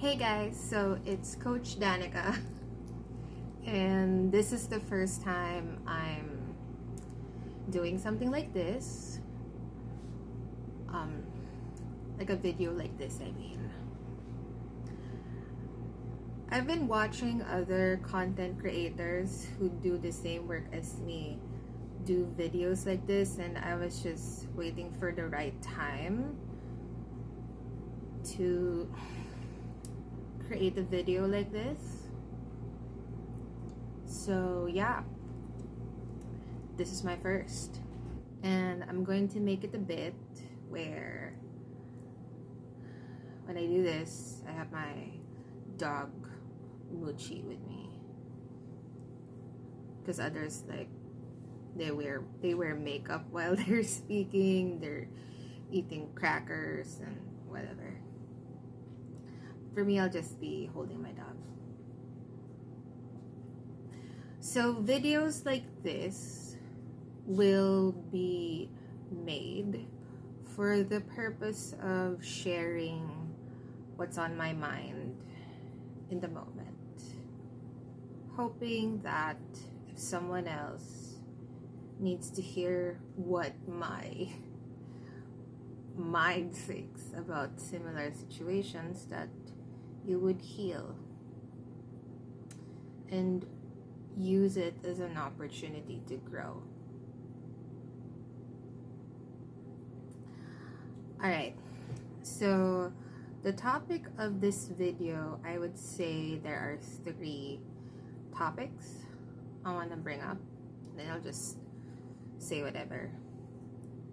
Hey guys, so it's Coach Danica, and this is the first time I'm doing something like this. Like a video like this, I mean. I've been watching other content creators who do the same work as me do videos like this, and I was just waiting for the right time to create a video like this. So yeah, this is my first, and I'm going to make it a bit where when I do this, I have my dog Moochie with me, because others, like, they wear makeup while they're speaking, they're eating crackers and whatever. For me, I'll just be holding my dog. So videos like this will be made for the purpose of sharing what's on my mind in the moment, hoping that if someone else needs to hear what my mind thinks about similar situations, that you would heal and use it as an opportunity to grow. Alright, so the topic of this video, I would say there are 3 topics I want to bring up. Then I'll just say whatever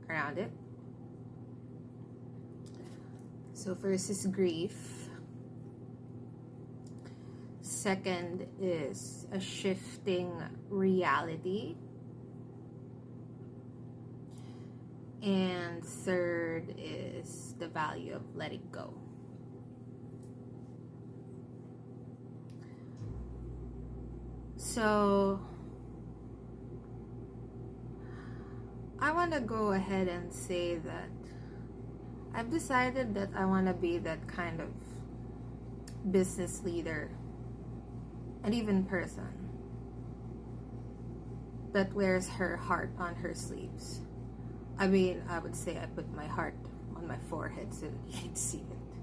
around it. So first is grief. Second is a shifting reality. And third is the value of letting go. So I want to go ahead and say that I've decided that I want to be that kind of business leader and even person that wears her heart on her sleeves. I mean, I would say I put my heart on my forehead so that you can see it.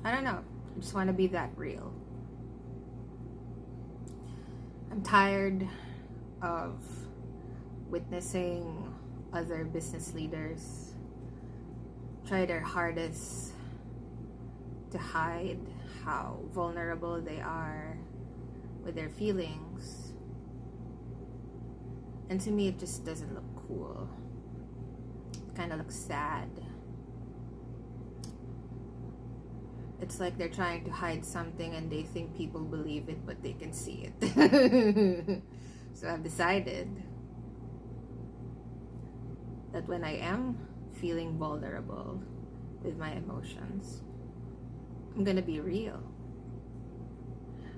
I don't know. I just want to be that real. I'm tired of witnessing other business leaders try their hardest to hide how vulnerable they are with their feelings. And to me, it just doesn't look cool. It kind of looks sad. It's like they're trying to hide something and they think people believe it, but they can see it. So I've decided that when I am feeling vulnerable with my emotions, I'm gonna be real.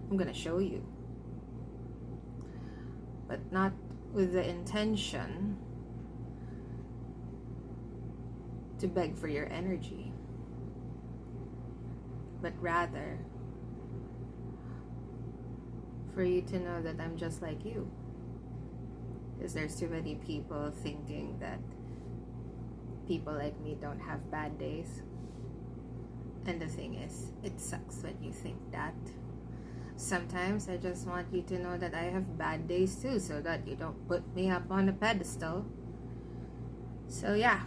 I'm gonna show you. But not with the intention to beg for your energy, but rather for you to know that I'm just like you. Because there's too many people thinking that people like me don't have bad days. And the thing is, it sucks when you think that. Sometimes I just want you to know that I have bad days too, so that you don't put me up on a pedestal. So yeah,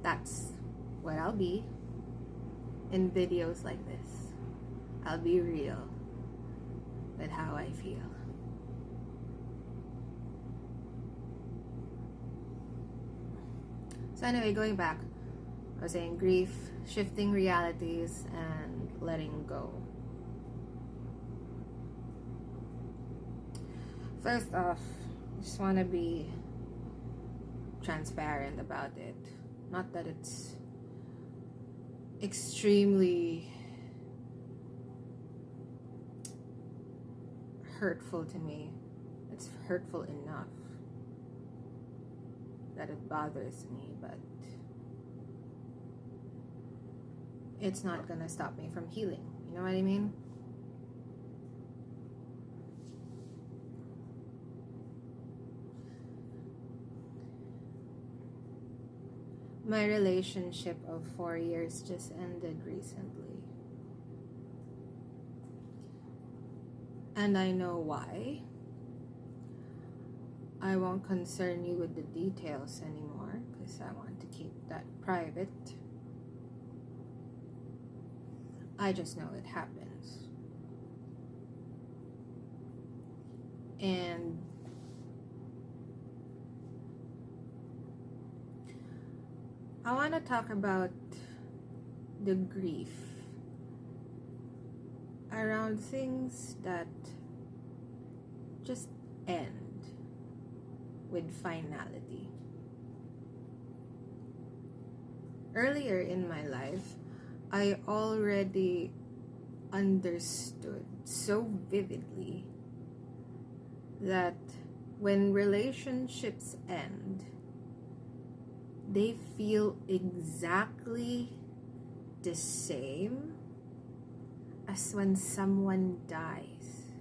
that's what I'll be in videos like this. I'll be real with how I feel. So anyway, going back, I was saying grief, shifting realities, and letting go. First off, I just want to be transparent about it. Not that it's extremely hurtful to me. It's hurtful enough that it bothers me, but it's not gonna stop me from healing. You know what I mean? My relationship of 4 years just ended recently. And I know why. I won't concern you with the details anymore because I want to keep that private. I just know it happens. And I want to talk about the grief around things that just end with finality. Earlier in my life, I already understood so vividly that when relationships end, they feel exactly the same as when someone dies.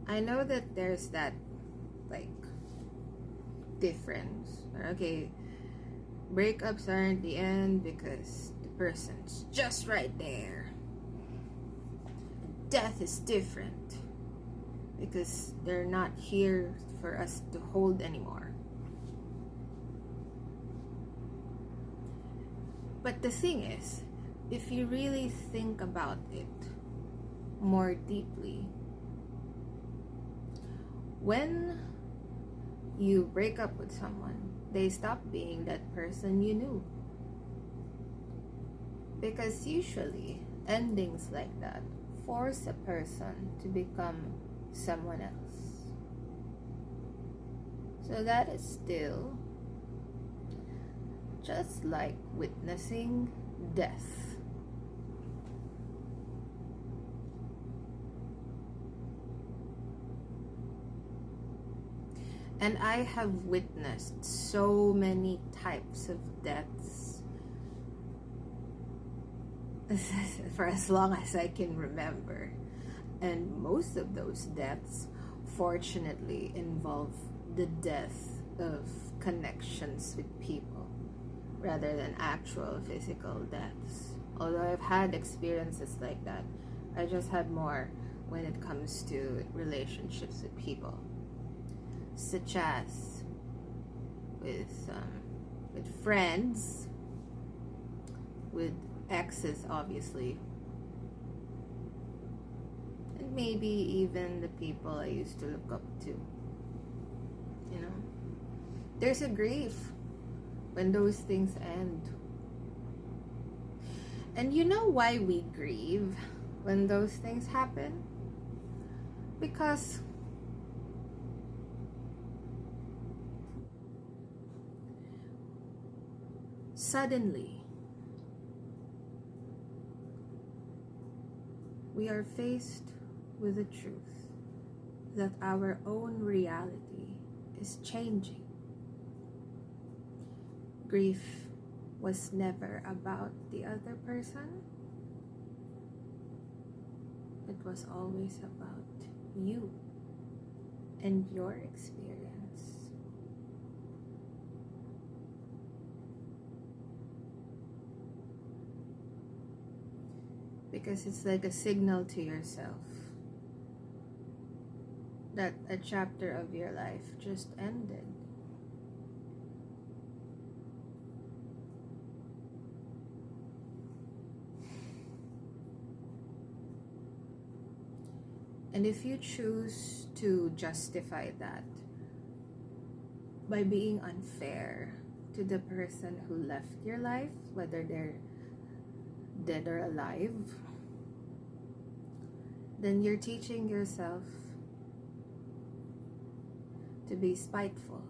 I know that there's that like difference. Okay, breakups aren't the end because the person's just right there. Death is different because they're not here for us to hold anymore. But the thing is, if you really think about it more deeply, when you break up with someone, they stop being that person you knew. Because usually, endings like that force a person to become someone else. So that is still just like witnessing death. And I have witnessed so many types of deaths for as long as I can remember. And most of those deaths, fortunately, involve the death of connections with people rather than actual physical deaths. Although I've had experiences like that, I just had more when it comes to relationships with people, such as with friends, with exes, obviously, and maybe even the people I used to look up to. You know, there's a grief when those things end. And you know why we grieve when those things happen? Because suddenly we are faced with the truth that our own reality is changing. Grief was never about the other person. It was always about you and your experience. Because it's like a signal to yourself that a chapter of your life just ended. And if you choose to justify that by being unfair to the person who left your life, whether they're dead or alive, then you're teaching yourself to be spiteful.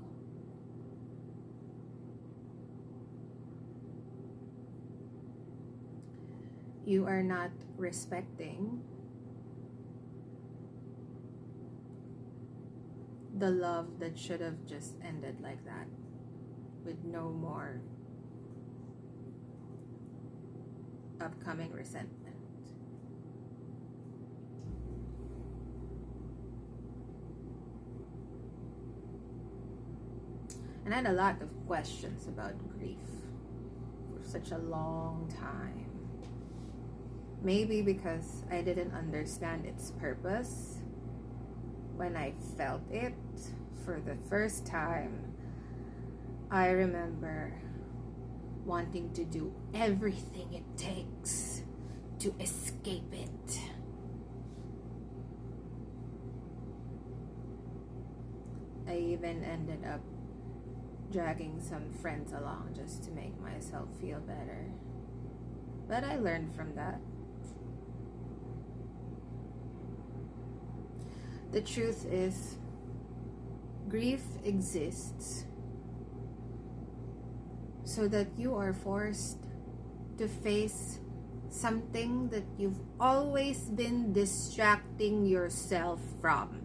You are not respecting the love that should have just ended like that, with no more upcoming resentment. And I had a lot of questions about grief for such a long time. Maybe because I didn't understand its purpose. When I felt it for the first time, I remember wanting to do everything it takes to escape it. I even ended up dragging some friends along just to make myself feel better. But I learned from that. The truth is, grief exists so that you are forced to face something that you've always been distracting yourself from.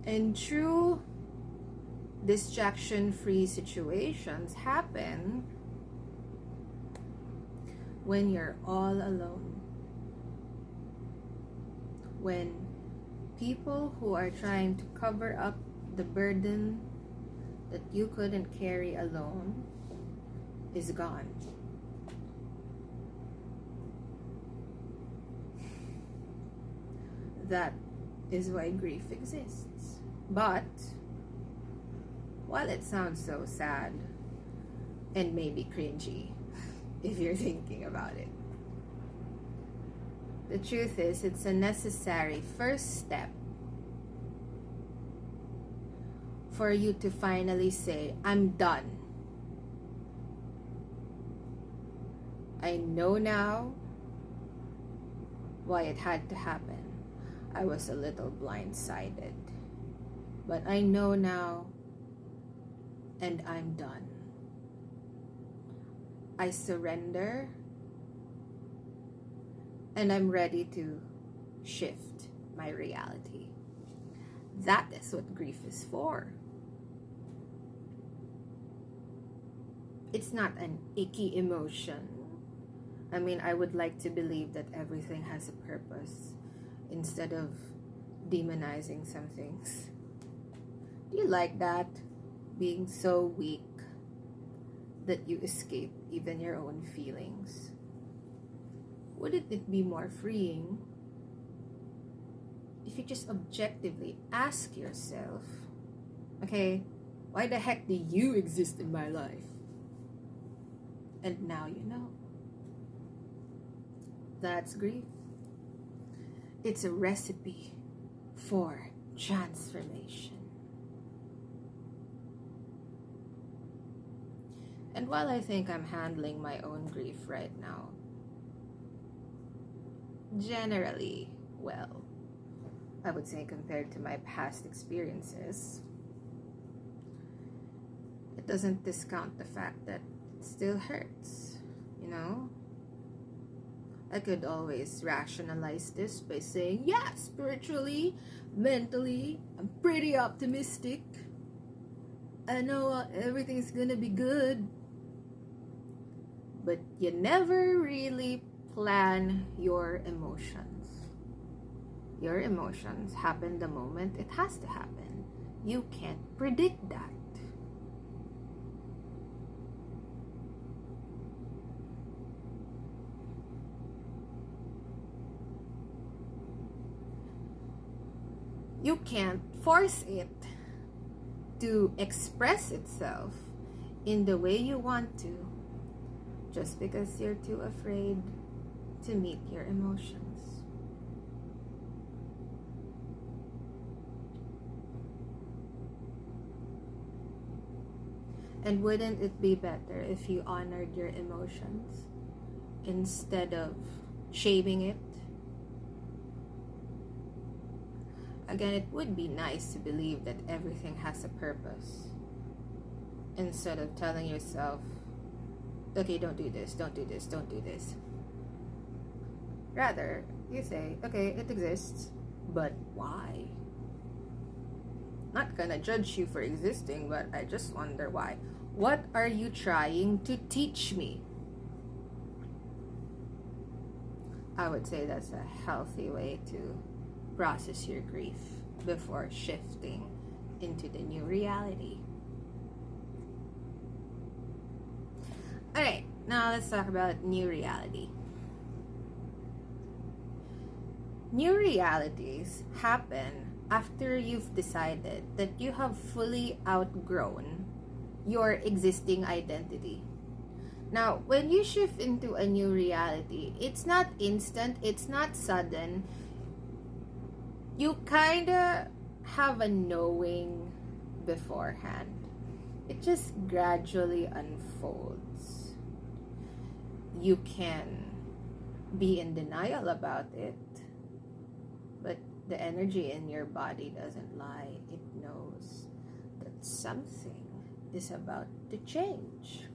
And true distraction-free situations happen when you're all alone. When people who are trying to cover up the burden that you couldn't carry alone is gone. That is why grief exists. But while it sounds so sad and maybe cringy if you're thinking about it, the truth is it's a necessary first step for you to finally say, I'm done. I know now why it had to happen. I was a little blindsided. But I know now, and I'm done. I surrender, and I'm ready to shift my reality. That is what grief is for. It's not an icky emotion. I mean, I would like to believe that everything has a purpose instead of demonizing some things. Do you like that? Being so weak that you escape even your own feelings. Wouldn't it be more freeing if you just objectively ask yourself, okay, why the heck do you exist in my life? And now you know. That's grief. It's a recipe for transformation. And while I think I'm handling my own grief right now, generally well, I would say compared to my past experiences, it doesn't discount the fact that it still hurts, you know? I could always rationalize this by saying, yeah, spiritually, mentally, I'm pretty optimistic. I know everything's gonna be good. But you never really plan your emotions. Your emotions happen the moment it has to happen. You can't predict that. You can't force it to express itself in the way you want to, just because you're too afraid to meet your emotions. And wouldn't it be better if you honored your emotions instead of shaming it? Again, it would be nice to believe that everything has a purpose, instead of telling yourself, okay, don't do this, don't do this, don't do this. Rather, you say, okay, it exists, but why? not gonna judge you for existing, but I just wonder why. What are you trying to teach me? I would say that's a healthy way to process your grief before shifting into the new reality. Alright, now let's talk about new reality. New realities happen after you've decided that you have fully outgrown your existing identity. Now, when you shift into a new reality, it's not instant, it's not sudden. You kind of have a knowing beforehand. It just gradually unfolds. You can be in denial about it, but the energy in your body doesn't lie. It knows that something is about to change.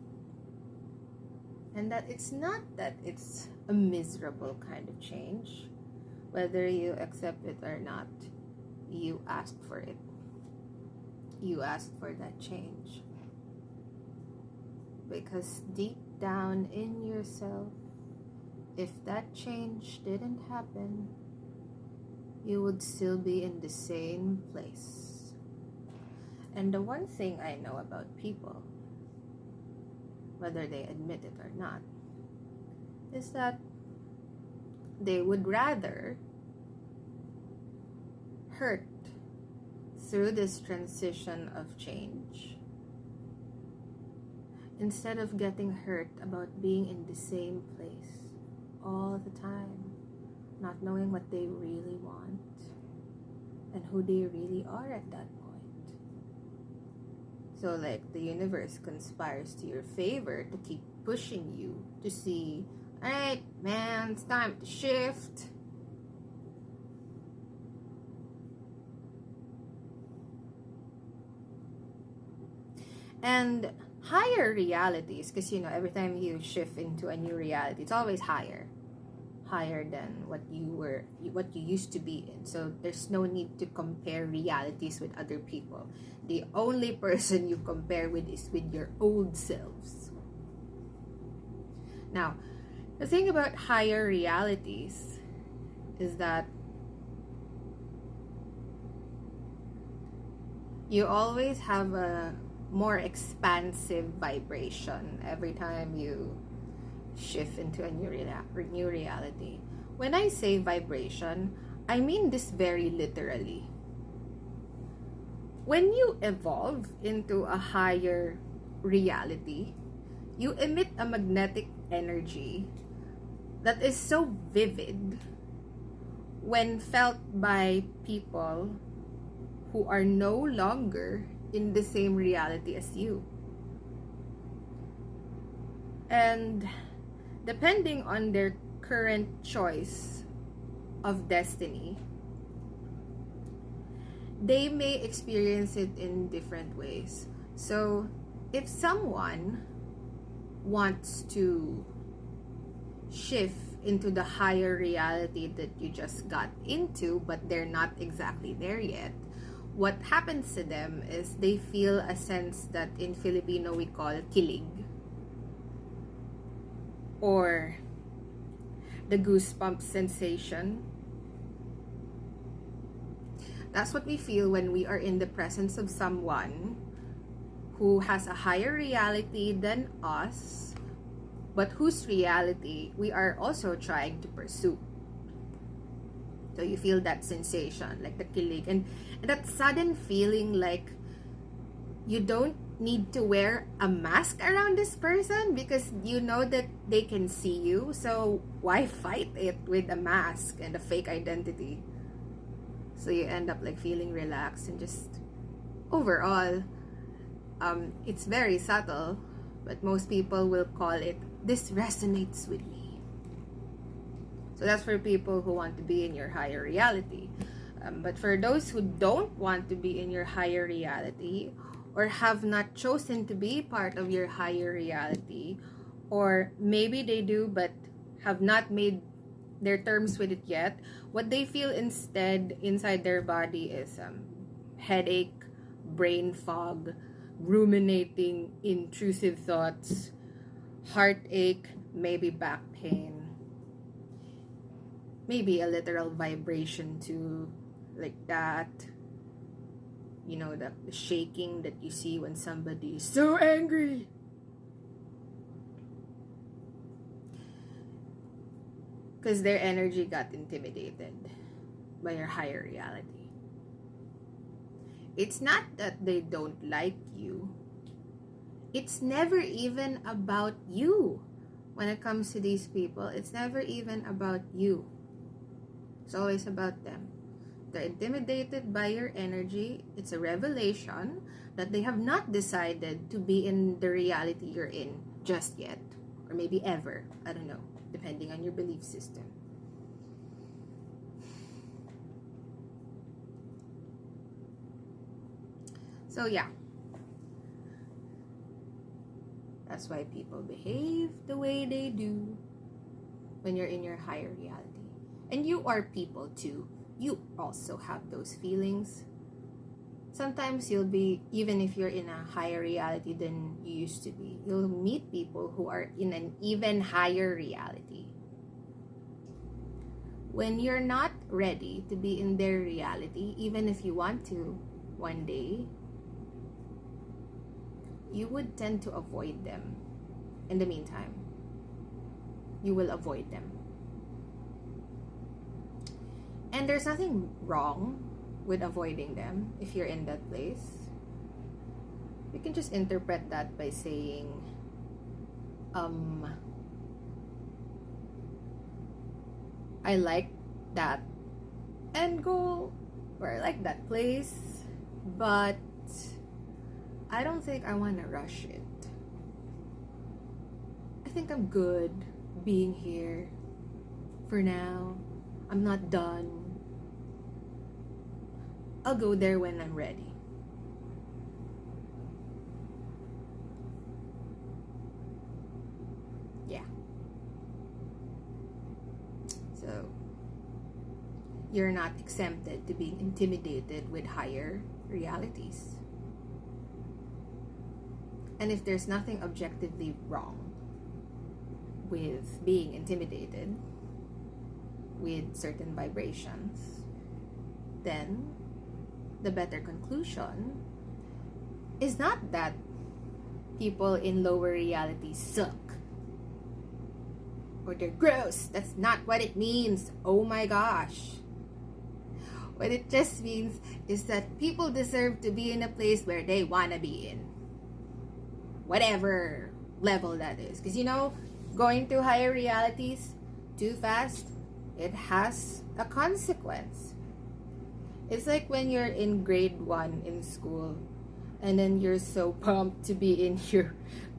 And that it's not that it's a miserable kind of change. Whether you accept it or not, you asked for it. You asked for that change. Because deep down in yourself, if that change didn't happen, you would still be in the same place. And the one thing I know about people, whether they admit it or not, is that they would rather hurt through this transition of change instead of getting hurt about being in the same place all the time, not knowing what they really want and who they really are at that point. So like the universe conspires to your favor to keep pushing you to see, alright, man, it's time to shift. And higher realities, because every time you shift into a new reality, it's always higher than what you used to be in. So there's no need to compare realities with other people. The only person you compare with is with your old selves. Now, the thing about higher realities is that you always have a more expansive vibration every time you shift into a new reality. When I say vibration, I mean this very literally. When you evolve into a higher reality, you emit a magnetic energy that is so vivid when felt by people who are no longer in the same reality as you. And depending on their current choice of destiny, they may experience it in different ways. So if someone wants to shift into the higher reality that you just got into, but they're not exactly there yet, what happens to them is they feel a sense that in Filipino we call kilig, or the goosebump sensation. That's what we feel when we are in the presence of someone who has a higher reality than us, but whose reality we are also trying to pursue. So you feel that sensation, like the kilig, and that sudden feeling like you don't need to wear a mask around this person because you know that they can see you. So why fight it with a mask and a fake identity? So you end up like feeling relaxed and just overall, it's very subtle, but most people will call it, this resonates with me. So that's for people who want to be in your higher reality. But for those who don't want to be in your higher reality, or have not chosen to be part of your higher reality, or maybe they do but have not made their terms with it yet, what they feel instead inside their body is headache, brain fog, ruminating intrusive thoughts, heartache, maybe back pain, maybe a literal vibration too, like that. You know, the shaking that you see when somebody is so angry. Because their energy got intimidated by your higher reality. It's not that they don't like you. It's never even about you. When it comes to these people, it's never even about you. It's always about them. They're intimidated by your energy. It's a revelation that they have not decided to be in the reality you're in just yet. Or maybe ever. I don't know. Depending on your belief system. So yeah. That's why people behave the way they do when you're in your higher reality. And you are people too. You also have those feelings. Sometimes you'll be, even if you're in a higher reality than you used to be, you'll meet people who are in an even higher reality. When you're not ready to be in their reality, even if you want to one day, you would tend to avoid them. In the meantime, you will avoid them. And there's nothing wrong with avoiding them if you're in that place. You can just interpret that by saying, I like that end goal, or I like that place, but I don't think I want to rush it. I think I'm good being here for now. I'm not done. I'll go there when I'm ready. Yeah. So, you're not exempted to being intimidated with higher realities. And if there's nothing objectively wrong with being intimidated with certain vibrations, then the better conclusion is not that people in lower realities suck or they're gross. That's not what it means. Oh my gosh. What it just means is that people deserve to be in a place where they want to be in. Whatever level that is. Because you know, going to higher realities too fast, it has a consequence. It's like when you're in grade 1 in school and then you're so pumped to be in your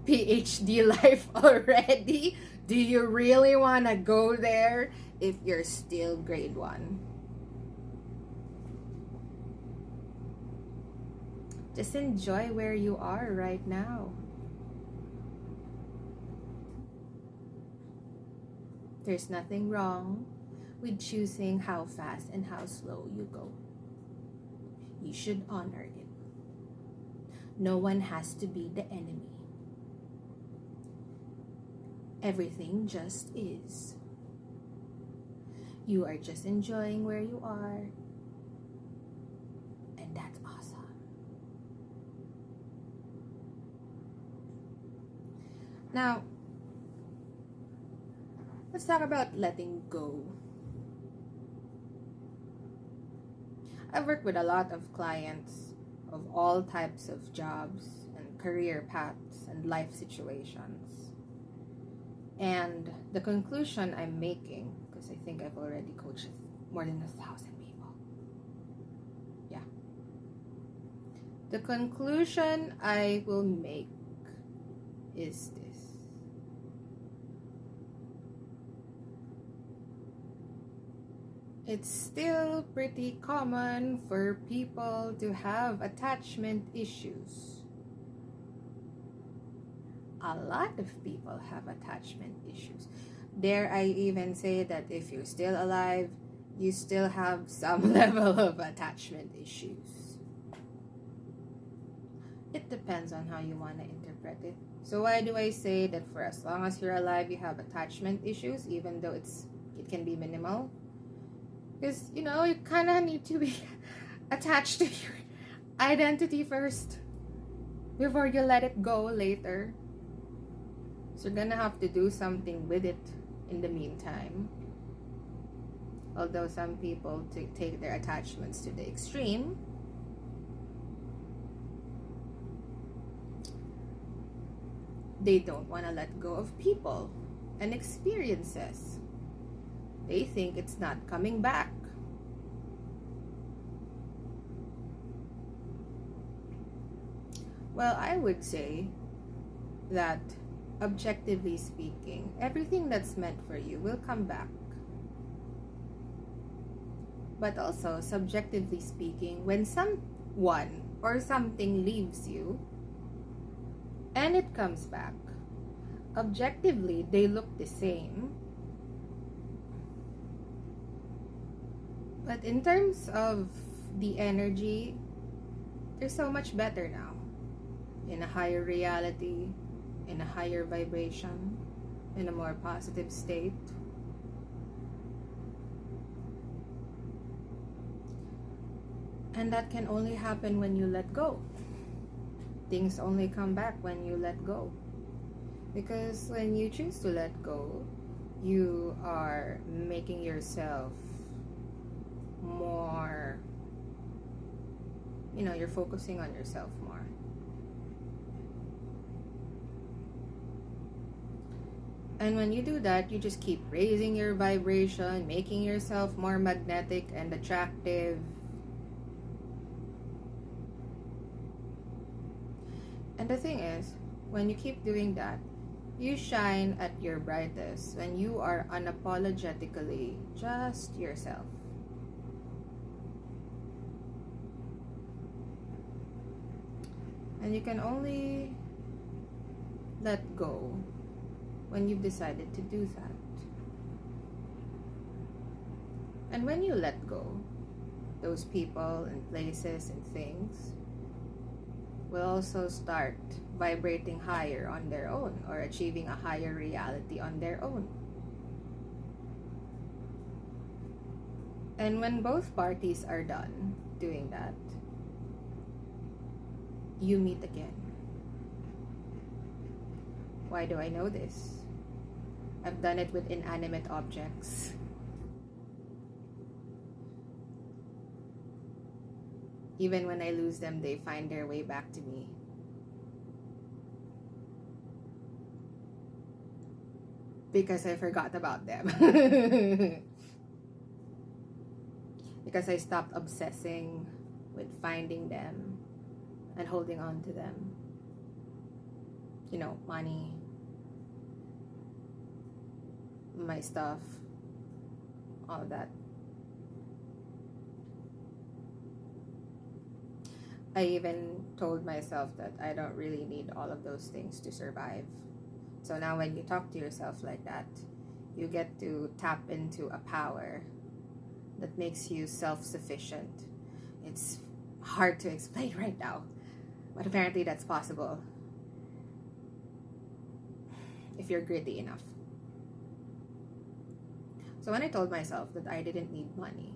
PhD life already. Do you really want to go there if you're still grade 1? Just enjoy where you are right now. There's nothing wrong with choosing how fast and how slow you go. You should honor it. No one has to be the enemy. Everything just is. You are just enjoying where you are. And that's awesome. Now, let's talk about letting go. I've worked with a lot of clients of all types of jobs and career paths and life situations. And the conclusion I'm making, because I think I've already coached more than 1,000 people. Yeah. The conclusion I will make is this. It's still pretty common for people to have attachment issues. A lot of people have attachment issues. Dare I even say that if you're still alive, you still have some level of attachment issues. It depends on how you want to interpret it. So why do I say that for as long as you're alive, you have attachment issues, even though it can be minimal? Because, you kind of need to be attached to your identity first before you let it go later. So you're gonna have to do something with it in the meantime. Although some people take their attachments to the extreme, they don't want to let go of people and experiences. They think it's not coming back. Well, I would say that, objectively speaking, everything that's meant for you will come back. But also, subjectively speaking, when someone or something leaves you and it comes back, objectively, they look the same. But in terms of the energy, they're so much better now. In a higher reality, in a higher vibration, in a more positive state. And that can only happen when you let go. Things only come back when you let go. Because when you choose to let go, you are making yourself more, you're focusing on yourself more. And when you do that, you just keep raising your vibration, making yourself more magnetic and attractive. And the thing is, when you keep doing that, you shine at your brightest when you are unapologetically just yourself. And you can only let go when you've decided to do that. And when you let go, those people and places and things will also start vibrating higher on their own, or achieving a higher reality on their own. And when both parties are done doing that, you meet again. Why do I know this? I've done it with inanimate objects. Even when I lose them, they find their way back to me. Because I forgot about them. Because I stopped obsessing with finding them and holding on to them. Money, my stuff, all of that. I even told myself that I don't really need all of those things to survive. So now when you talk to yourself like that, you get to tap into a power that makes you self-sufficient. It's hard to explain right now, but apparently that's possible if you're gritty enough. So when I told myself that I didn't need money,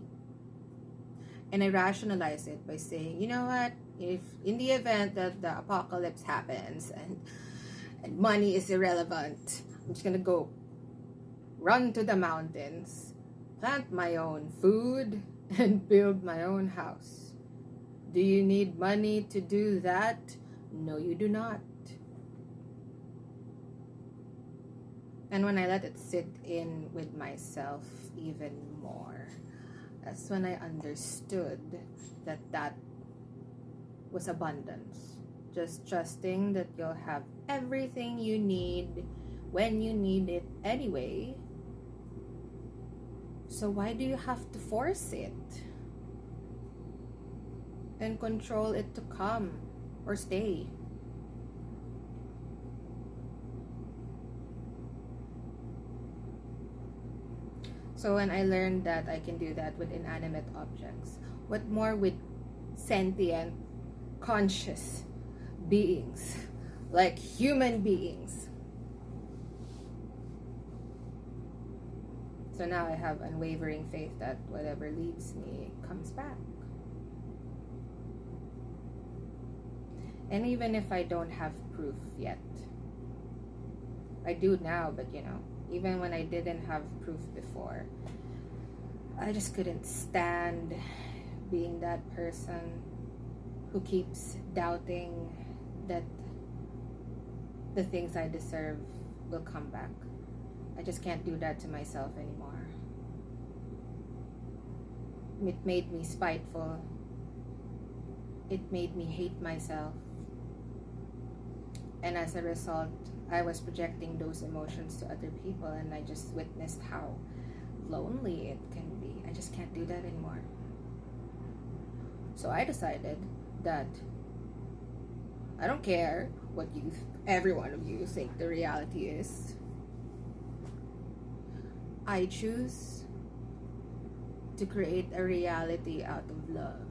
and I rationalized it by saying, you know what, if in the event that the apocalypse happens and money is irrelevant, I'm just gonna go run to the mountains, plant my own food, and build my own house. Do you need money to do that? No, you do not. And when I let it sit in with myself even more, that's when I understood that that was abundance. Just trusting that you'll have everything you need when you need it anyway. So why do you have to force it and control it to come or stay? So when I learned that I can do that with inanimate objects, what more with sentient, conscious beings, like human beings. So now I have unwavering faith that whatever leaves me comes back. And even if I don't have proof yet, I do now, but even when I didn't have proof before, I just couldn't stand being that person who keeps doubting that the things I deserve will come back. I just can't do that to myself anymore. It made me spiteful. It made me hate myself. And as a result, I was projecting those emotions to other people, and I just witnessed how lonely it can be. I just can't do that anymore. So I decided that I don't care what every one of you think the reality is. I choose to create a reality out of love.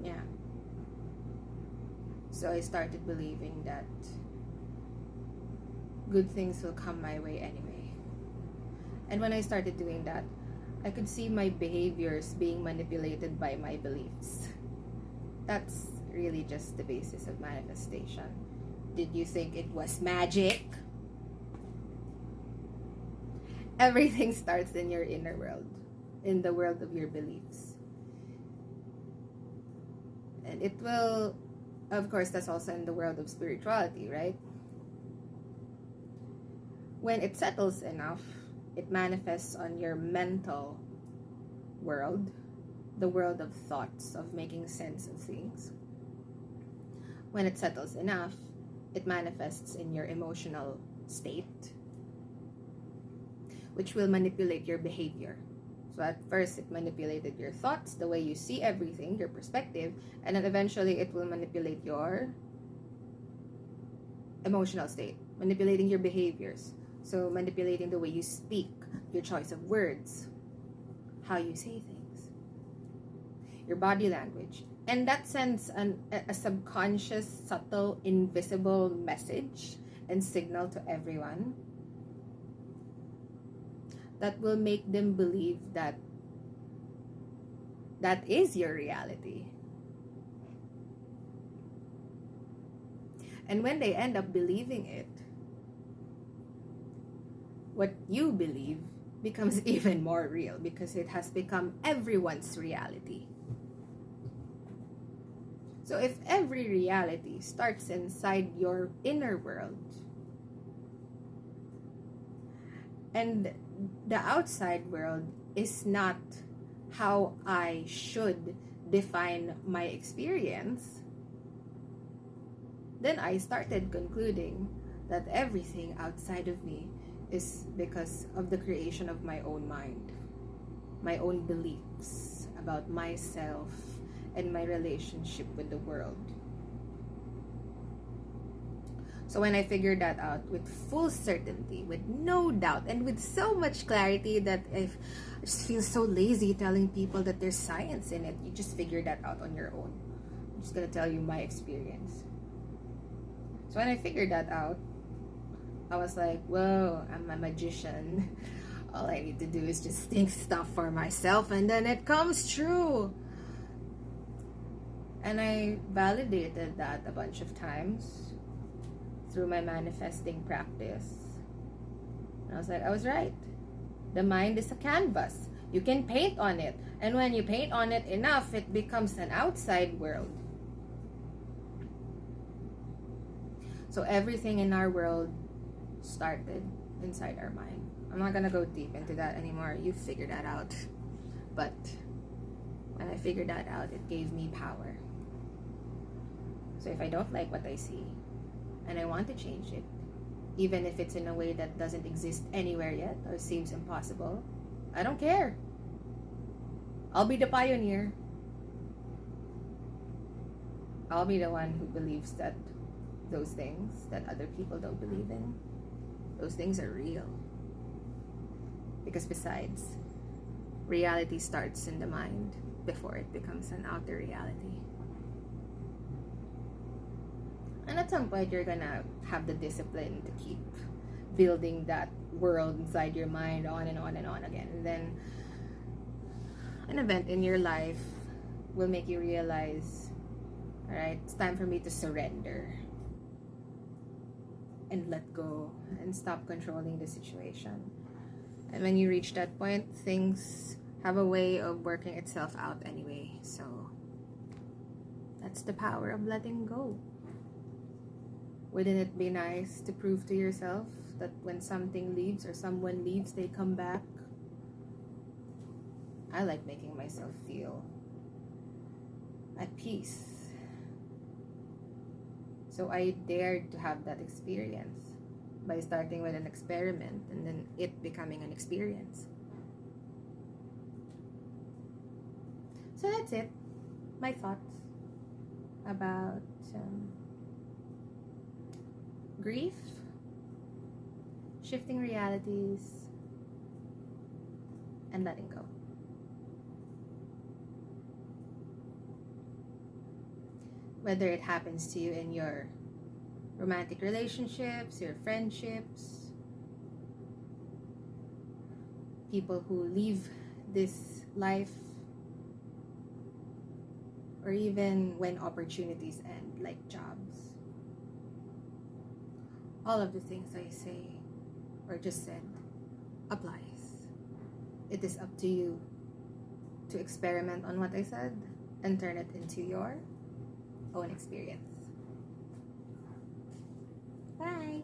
Yeah. So I started believing that good things will come my way anyway. And when I started doing that, I could see my behaviors being manipulated by my beliefs. That's really just the basis of manifestation. Did you think it was magic? Everything starts in your inner world, in the world of your beliefs. And it will, of course, that's also in the world of spirituality, right? When it settles enough, it manifests on your mental world, the world of thoughts, of making sense of things. When it settles enough, it manifests in your emotional state, which will manipulate your behavior. So at first, it manipulated your thoughts, the way you see everything, your perspective, and then eventually it will manipulate your emotional state, manipulating your behaviors. So manipulating the way you speak, your choice of words, how you say things, your body language. And that sends a subconscious, subtle, invisible message and signal to everyone that will make them believe that that is your reality. And when they end up believing it, what you believe becomes even more real because it has become everyone's reality. So if every reality starts inside your inner world, and the outside world is not how I should define my experience, then I started concluding that everything outside of me is because of the creation of my own mind, my own beliefs about myself and my relationship with the world. So when I figured that out with full certainty, with no doubt, and with so much clarity that I just feel so lazy telling people that there's science in it, you just figure that out on your own. I'm just gonna tell you my experience. So when I figured that out, I was like, whoa, I'm a magician. All I need to do is just think stuff for myself and then it comes true. And I validated that a bunch of times through my manifesting practice. And I was like, I was right. The mind is a canvas. You can paint on it. And when you paint on it enough, it becomes an outside world. So everything in our world started inside our mind. I'm not gonna go deep into that anymore. You figured that out. But when I figured that out, it gave me power. So if I don't like what I see and I want to change it, even if it's in a way that doesn't exist anywhere yet or seems impossible, I don't care. I'll be the pioneer. I'll be the one who believes that those things that other people don't believe in, those things are real. Because besides, reality starts in the mind before it becomes an outer reality. And at some point, you're gonna have the discipline to keep building that world inside your mind on and on and on again. And then an event in your life will make you realize, all right, it's time for me to surrender and let go and stop controlling the situation. And when you reach that point, things have a way of working itself out anyway. So that's the power of letting go. Wouldn't it be nice to prove to yourself that when something leaves or someone leaves, they come back? I like making myself feel at peace. So I dared to have that experience by starting with an experiment and then it becoming an experience. So that's it. My thoughts about grief, shifting realities, and letting go. Whether it happens to you in your romantic relationships, your friendships, people who leave this life, or even when opportunities end, like jobs. All of the things I say or just said applies. It is up to you to experiment on what I said and turn it into your own experience. Bye!